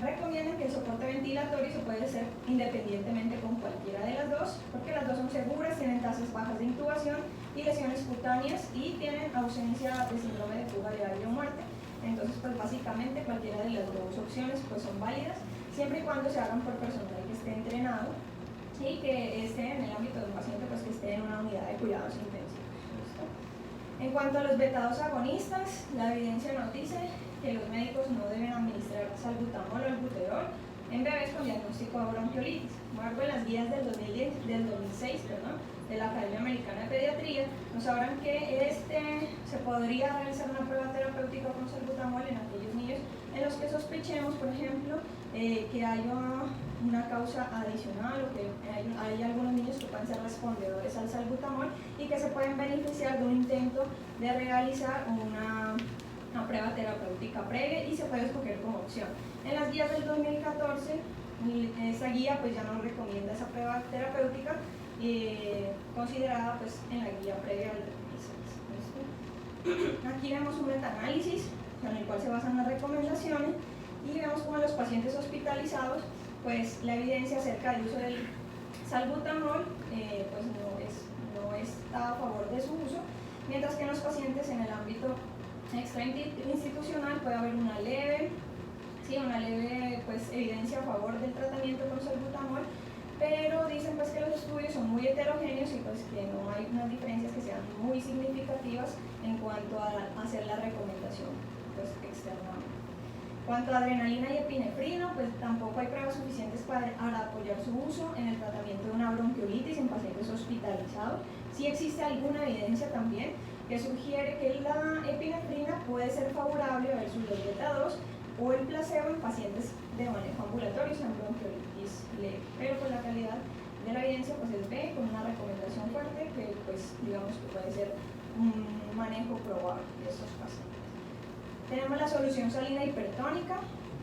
recomiendan que el soporte ventilatorio se puede hacer independientemente con cualquiera de las dos, porque las dos son seguras, tienen tasas bajas de intubación y lesiones cutáneas, y tienen ausencia de síndrome de fuga de aire o muerte. Entonces, pues básicamente cualquiera de las dos opciones pues, son válidas, siempre y cuando se hagan por personal que esté entrenado y que esté en el ámbito de un paciente pues, que esté en una unidad de cuidados intensivos. ¿Listo? En cuanto a los betados agonistas, la evidencia nos dice que los médicos no deben administrar salbutamol o albuterol en bebés con diagnóstico de bronquiolitis. Sin embargo, en las guías del 2006 de la Academia Americana de Pediatría nos hablan que se podría realizar una prueba terapéutica con salbutamol en aquellos niños en los que sospechemos, por ejemplo, que haya una causa adicional, o que hay algunos niños que pueden ser respondedores al salbutamol y que se pueden beneficiar de un intento de realizar una prueba terapéutica previa, y se puede escoger como opción. En las guías del 2014, esta guía pues ya no recomienda esa prueba terapéutica considerada pues en la guía previa del 2006. Aquí vemos un metaanálisis con el cual se basan las recomendaciones, y vemos cómo en los pacientes hospitalizados pues la evidencia acerca del uso del salbutamol pues no está a favor de su uso, mientras que en los pacientes en el ámbito extrainstitucional puede haber una leve pues, evidencia a favor del tratamiento con salbutamol, pero dicen pues que los estudios son muy heterogéneos y pues que no hay unas diferencias que sean muy significativas en cuanto a hacer la recomendación pues, externamente. En cuanto a adrenalina y epinefrina, pues tampoco hay pruebas suficientes para apoyar su uso en el tratamiento de una bronquiolitis en pacientes hospitalizados. Sí existe alguna evidencia también que sugiere que la epinefrina puede ser favorable versus los beta-2 o el placebo en pacientes de manejo ambulatorio en bronquiolitis leve, pero con la calidad de la evidencia pues es B, con una recomendación fuerte que pues digamos que puede ser un manejo probable de estos pacientes. Tenemos la solución salina hipertónica,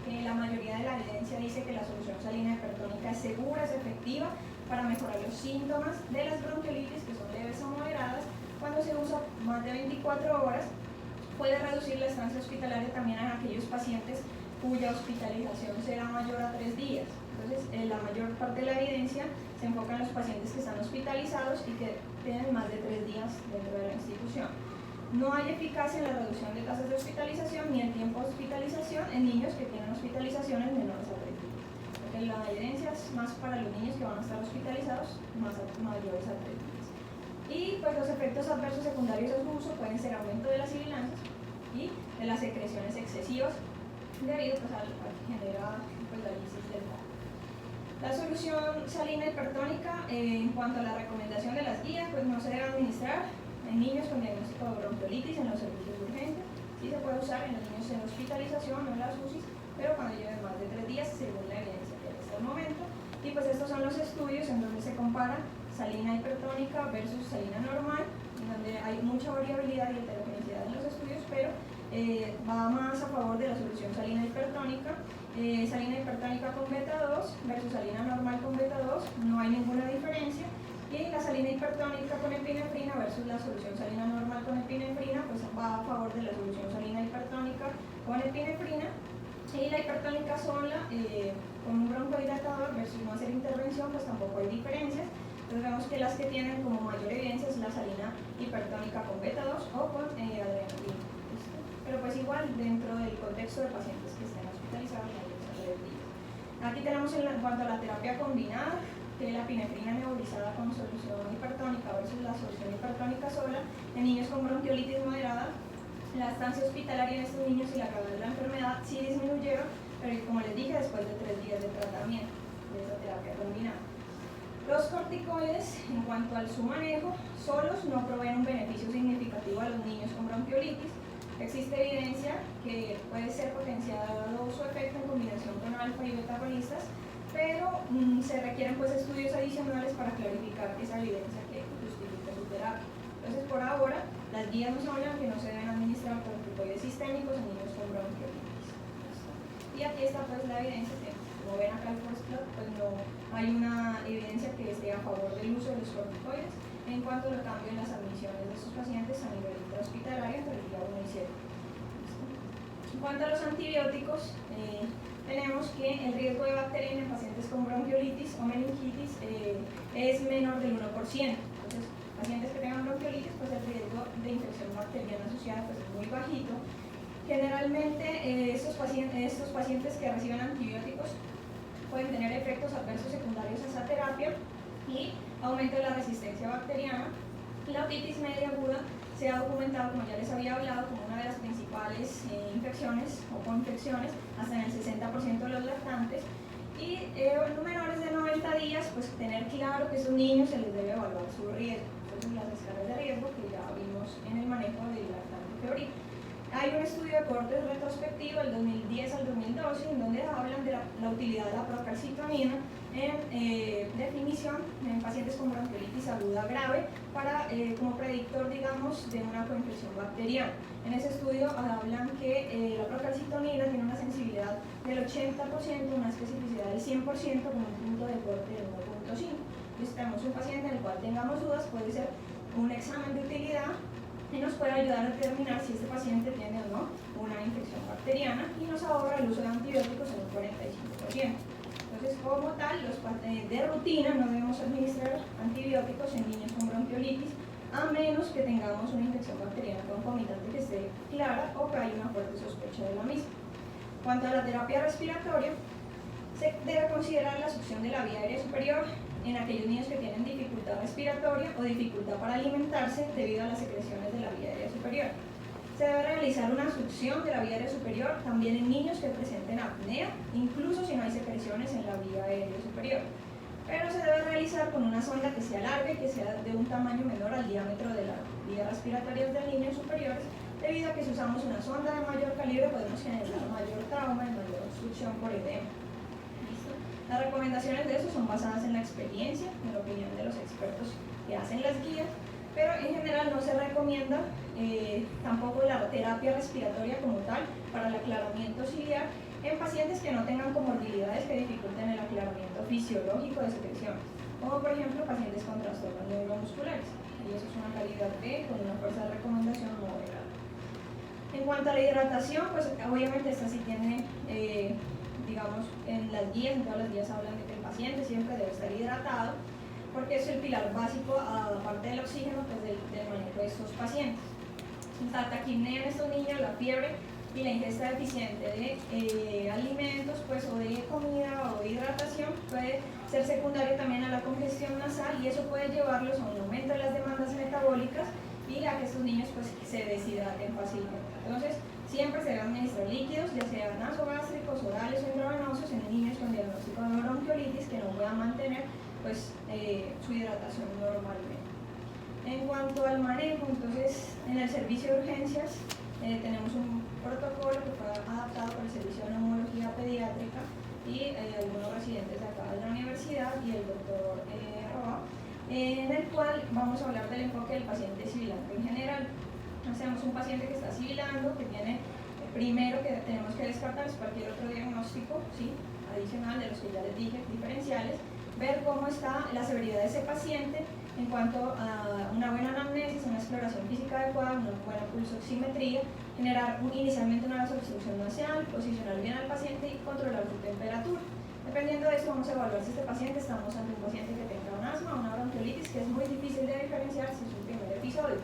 que la mayoría de la evidencia dice que la solución salina hipertónica es segura, es efectiva para mejorar los síntomas de las bronquiolitis que son leves o moderadas. Cuando se usa más de 24 horas puede reducir la estancia hospitalaria también en aquellos pacientes cuya hospitalización será mayor a 3 días. Entonces, la mayor parte de la evidencia se enfoca en los pacientes que están hospitalizados y que tienen más de 3 días dentro de la institución. No hay eficacia en la reducción de tasas de hospitalización ni el tiempo de hospitalización en niños que tienen hospitalizaciones menores a 3 días. Porque la evidencia es más para los niños que van a estar hospitalizados mayores a 3 días. Y pues los efectos adversos secundarios de su uso pueden ser aumento de las sibilancias y de las secreciones excesivas debido pues, a que genera pues, la lisis del moco. La solución salina hipertónica, en cuanto a la recomendación de las guías, pues no se debe administrar en niños con diagnóstico de bronquiolitis en los servicios de urgencia. Sí se puede usar en los niños en hospitalización, no en las UCIs, pero cuando lleven más de 3 días, según la evidencia que hay hasta el momento. Y pues estos son los estudios en donde se compara salina hipertónica versus salina normal, en donde hay mucha variabilidad y heterogeneidad en los estudios, pero va más a favor de la solución salina hipertónica. Salina hipertónica con beta-2 versus salina normal con beta-2, no hay ninguna diferencia. Y la salina hipertónica con epinefrina versus la solución salina normal con epinefrina, pues va a favor de la solución salina hipertónica con epinefrina. Y la hipertónica sola, con un broncohidrasador versus no hacer intervención, pues tampoco hay diferencias. Entonces vemos que las que tienen como mayor evidencia es la salina hipertónica con beta-2 o con adrenalina. Pero pues igual dentro del contexto de pacientes que estén hospitalizados mayores a 3 días. Aquí tenemos en cuanto a la terapia combinada, que la epinefrina nebulizada con solución hipertónica versus la solución hipertónica sola en niños con bronquiolitis moderada. La estancia hospitalaria en estos niños y la gravedad de la enfermedad sí disminuyeron, pero como les dije, después de 3 días de tratamiento de esa terapia combinada. Los corticoides, en cuanto a su manejo, solos no proveen un beneficio significativo a los niños con bronquiolitis. Existe evidencia que puede ser potenciado su efecto en combinación con alfa y beta agonistas, pero se requieren pues estudios adicionales para clarificar esa evidencia que justifica su terapia. Entonces, por ahora, las guías nos hablan que no se deben administrar corticoides sistémicos en niños con bronquiolitis. Y aquí está pues la evidencia que, como ven acá el first plot, pues no hay una evidencia que esté a favor del uso de los corticoides en cuanto a lo cambio en las admisiones de estos pacientes a nivel intrahospitalario entre el día 1 y 7. En cuanto a los antibióticos, tenemos que el riesgo de bacteriemia en pacientes con bronquiolitis o meningitis es menor del 1%. Entonces, pacientes que tengan bronquiolitis, pues el riesgo de infección bacteriana asociada pues, es muy bajito. Generalmente, estos pacientes que reciben antibióticos pueden tener efectos adversos secundarios a esa terapia y aumento de la resistencia bacteriana. La otitis media aguda se ha documentado, como ya les había hablado, como una de las principales infecciones o coinfecciones, hasta en el 60% de los lactantes. Y en menores de 90 días, pues tener claro que a esos niños se les debe evaluar su riesgo. Entonces, las escalas de riesgo que ya vimos en el manejo del lactante febril. Hay un estudio de corte retrospectivo del 2010 al 2012 en donde hablan de la utilidad de la procalcitonina en definición en pacientes con bronquiolitis aguda grave para, como predictor, digamos, de una coinfección bacteriana. En ese estudio hablan que la procalcitonina tiene una sensibilidad del 80%, una especificidad del 100% con un punto de corte de 1.5. Si tenemos un paciente en el cual tengamos dudas, puede ser un examen de utilidad y nos puede ayudar a determinar si este paciente tiene o no una infección bacteriana y nos ahorra el uso de antibióticos en un 45%. Entonces, como tal, de rutina no debemos administrar antibióticos en niños con bronquiolitis a menos que tengamos una infección bacteriana concomitante que esté clara o que haya una fuerte sospecha de la misma. En cuanto a la terapia respiratoria, se debe considerar la succión de la vía aérea superior en aquellos niños que tienen dificultad respiratoria o dificultad para alimentarse debido a las secreciones de la vía aérea superior. Se debe realizar una succión de la vía aérea superior también en niños que presenten apnea, incluso si no hay secreciones en la vía aérea superior. Pero se debe realizar con una sonda que sea larga y que sea de un tamaño menor al diámetro de las vías respiratorias del niño superiores, debido a que si usamos una sonda de mayor calibre podemos generar mayor trauma y mayor obstrucción por edema. Las recomendaciones de eso son basadas en la experiencia, en la opinión de los expertos que hacen las guías, pero en general no se recomienda tampoco la terapia respiratoria como tal para el aclaramiento ciliar en pacientes que no tengan comorbilidades que dificulten el aclaramiento fisiológico de secreciones, como por ejemplo pacientes con trastornos neuromusculares, y eso es una calidad B con una fuerza de recomendación moderada. En cuanto a la hidratación, pues obviamente esta sí tiene digamos, en las guías, en todas las guías hablan de que el paciente siempre debe estar hidratado, porque es el pilar básico, aparte del oxígeno, pues del manejo de estos pacientes. La taquipnea en estos niños, la fiebre y la ingesta deficiente de alimentos, pues, o de comida o de hidratación, puede ser secundario también a la congestión nasal, y eso puede llevarlos a un aumento de las demandas metabólicas y a que estos niños pues, se deshidraten fácilmente. Entonces, siempre se deben administrar líquidos, ya sean nasogástricos, orales o intravenosos, en niños con diagnóstico de bronquiolitis que no puedan mantener pues, su hidratación normalmente. En cuanto al manejo, entonces, en el servicio de urgencias tenemos un protocolo que fue adaptado por el Servicio de Neumología Pediátrica y algunos residentes de acá de la universidad y el doctor Roa, en el cual vamos a hablar del enfoque del paciente sibilante en general. Hacemos un paciente que está sibilando, que tiene, primero que tenemos que descartar cualquier otro diagnóstico, ¿sí?, adicional de los que ya les dije, diferenciales, ver cómo está la severidad de ese paciente en cuanto a una buena anamnesis, una exploración física adecuada, una buena pulsoximetría, generar inicialmente una vasoobstrucción nasal, posicionar bien al paciente y controlar su temperatura. Dependiendo de eso vamos a evaluar si este paciente estamos ante un paciente que tenga un asma o una bronquiolitis, que es muy difícil de diferenciar si es un primer episodio,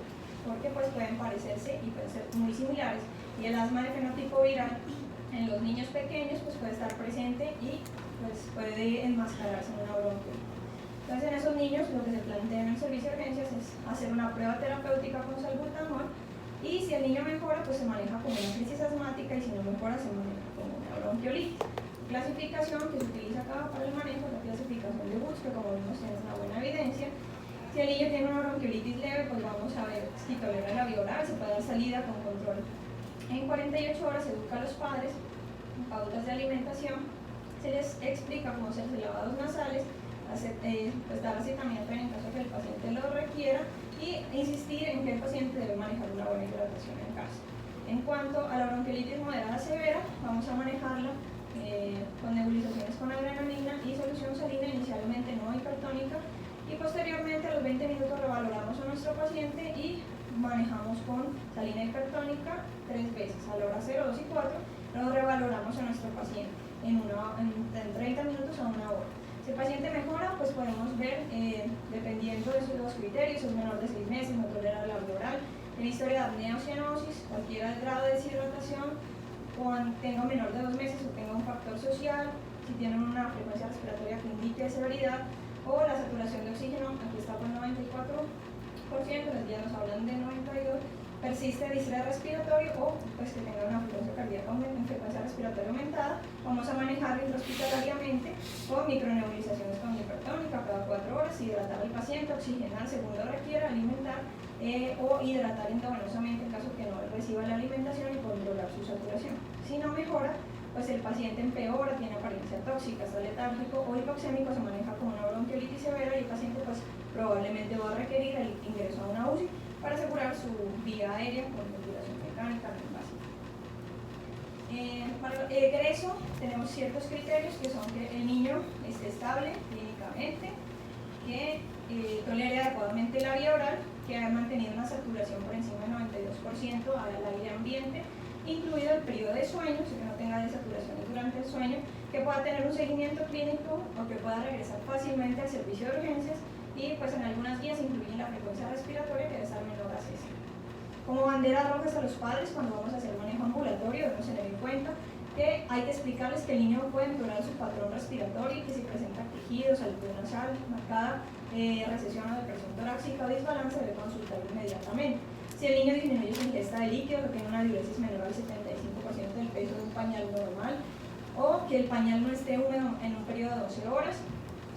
porque pues pueden parecerse y pueden ser muy similares, y el asma de fenotipo viral en los niños pequeños pues puede estar presente y pues puede enmascararse en una bronquiolitis. Entonces en esos niños lo que se plantea en el servicio de urgencias es hacer una prueba terapéutica con salbutamol, y si el niño mejora pues se maneja como una crisis asmática, y si no mejora se maneja como una bronquiolitis. Clasificación que se utiliza acá para el manejo, la clasificación de Woods, que como vimos tiene una buena evidencia. Si el niño tiene una bronquiolitis leve, pues vamos a ver si tolera la vía oral, se puede dar salida con control. En 48 horas se educa a los padres en pautas de alimentación, se les explica cómo hacerse lavados nasales, pues dar acetaminofén en caso que el paciente lo requiera, y insistir en que el paciente debe manejar una buena hidratación en casa. En cuanto a la bronquiolitis moderada severa, vamos a manejarla con nebulizaciones con adrenalina y solución salina, inicialmente no hipertónica, y posteriormente a los 20 minutos revaloramos a nuestro paciente y manejamos con salina hipertónica 3 veces, a la hora 0, 2 y 4, luego revaloramos a nuestro paciente en 30 minutos a una hora. Si el paciente mejora, pues podemos ver, dependiendo de los criterios, es menor de 6 meses, no tolera la vía oral, tiene historia de apnea o cianosis, cualquier grado de deshidratación, o tenga menor de 2 meses o tenga un factor social, si tienen una frecuencia respiratoria que indique severidad, o la saturación de oxígeno, aquí está por 94%, las guías nos hablan de 92%, persiste distrés respiratorio o pues que tenga una frecuencia cardíaca en frecuencia respiratoria aumentada, vamos a manejar intrahospitalariamente con micronebulizaciones con hipertónica cada 4 horas, hidratar al paciente, oxigenar según lo requiera, alimentar o hidratar intravenosamente en caso que no reciba la alimentación, y controlar su saturación. Si no mejora, pues el paciente empeora, tiene apariencia tóxica, está letárgico o hipoxémico, se maneja con una bronquiolitis severa, y el paciente pues probablemente va a requerir el ingreso a una UCI para asegurar su vía aérea con ventilación mecánica básica. Para el egreso tenemos ciertos criterios, que son que el niño esté estable clínicamente, que tolere adecuadamente la vía oral, que haya mantenido una saturación por encima del 92% al aire ambiente, incluido el periodo de sueño, si que no tenga desaturaciones durante el sueño, que pueda tener un seguimiento clínico o que pueda regresar fácilmente al servicio de urgencias, y pues en algunas guías incluyen la frecuencia respiratoria que debe estar menor a 60. Como banderas rojas a los padres cuando vamos a hacer manejo ambulatorio debemos tener en cuenta que hay que explicarles que el niño puede empeorar su patrón respiratorio y que si presenta quejidos, altura nasal, marcada recesión o depresión torácica o desbalance debe consultar inmediatamente. Si el niño disminuye su ingesta de líquidos o tiene una diuresis menor al 75% del peso de un pañal normal, o que el pañal no esté húmedo en un periodo de 12 horas,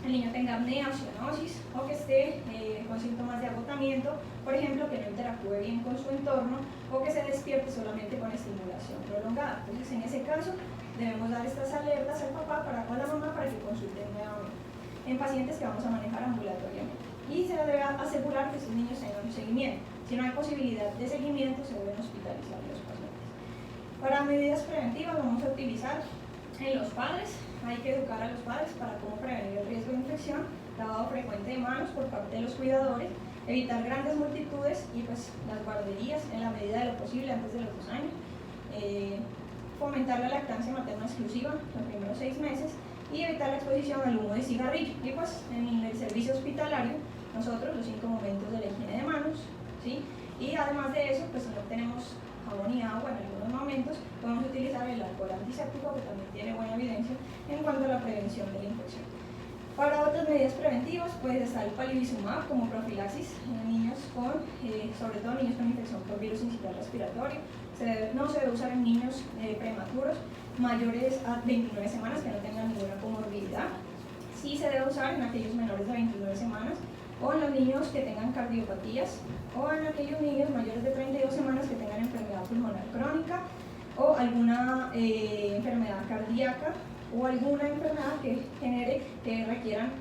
el niño tenga apnea o cianosis, o que esté con síntomas de agotamiento, por ejemplo, que no interactúe bien con su entorno, o que se despierte solamente con estimulación prolongada. Entonces, en ese caso, debemos dar estas alertas al papá o a la mamá para que consulten nuevamente en pacientes que vamos a manejar ambulatoriamente. Y se debe asegurar que estos niños tengan un seguimiento. Si no hay posibilidad de seguimiento, se deben hospitalizar los pacientes. Para medidas preventivas vamos a utilizar en los padres, hay que educar a los padres para cómo prevenir el riesgo de infección, lavado frecuente de manos por parte de los cuidadores, evitar grandes multitudes y pues las guarderías en la medida de lo posible antes de los 2 años, fomentar la lactancia materna exclusiva los primeros 6 meses y evitar la exposición al humo de cigarrillo. Y pues en el servicio hospitalario, nosotros los 5 momentos de la higiene de manos, ¿sí? Y además de eso, pues si no tenemos jabón y agua en algunos momentos, podemos utilizar el alcohol antiséptico que también tiene buena evidencia en cuanto a la prevención de la infección. Para otras medidas preventivas, pues está el palivizumab como profilaxis en niños con, sobre todo niños con infección por virus incisional respiratorio. No se debe usar en niños prematuros mayores a 29 semanas que no tengan ninguna comorbilidad. Sí se debe usar en aquellos menores de 29 semanas o en los niños que tengan cardiopatías o en aquellos niños mayores de 32 semanas que tengan enfermedad pulmonar crónica o alguna enfermedad cardíaca o alguna enfermedad que requieran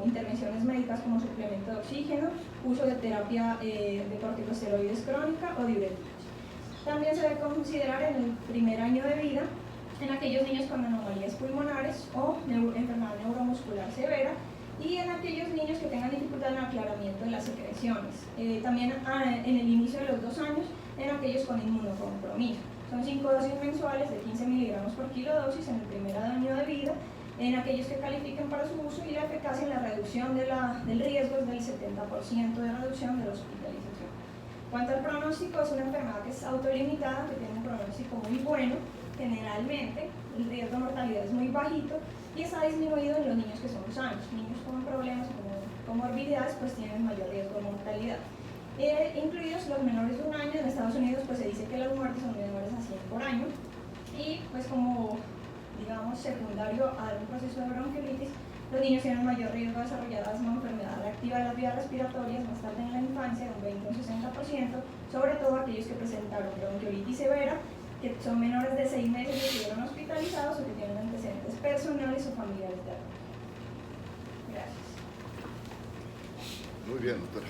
intervenciones médicas como suplemento de oxígeno, uso de terapia de corticosteroides crónica o diuréticos. También se debe considerar en el primer año de vida en aquellos niños con anomalías pulmonares o enfermedad neuromuscular severa y en aquellos niños que tengan dificultad en el aclaramiento de las secreciones. También en el inicio de los 2 años en aquellos con inmunocompromiso. Son 5 dosis mensuales de 15 miligramos por kilodosis en el primer año de vida, en aquellos que califiquen para su uso y la eficacia en la reducción del riesgo es del 70% de reducción de la hospitalización. En cuanto al pronóstico, es una enfermedad que es autolimitada, que tiene un pronóstico muy bueno, generalmente el riesgo de mortalidad es muy bajito y está disminuido en los niños que son sanos. Niños con problemas como comorbilidades pues tienen mayor riesgo de mortalidad. Incluidos los menores de 1 año, en Estados Unidos pues se dice que las muertes son menores a 100 por año y pues como digamos secundario a un proceso de bronquiolitis, los niños tienen mayor riesgo de desarrollar asma o enfermedad reactiva de las vías respiratorias más tarde en la infancia, de un 20 o un 60%, sobre todo aquellos que presentaron bronquiolitis severa, que son menores de 6 meses y estuvieron hospitalizados o que tienen antecedentes personales o familiares de algo. Gracias. Muy bien, doctora.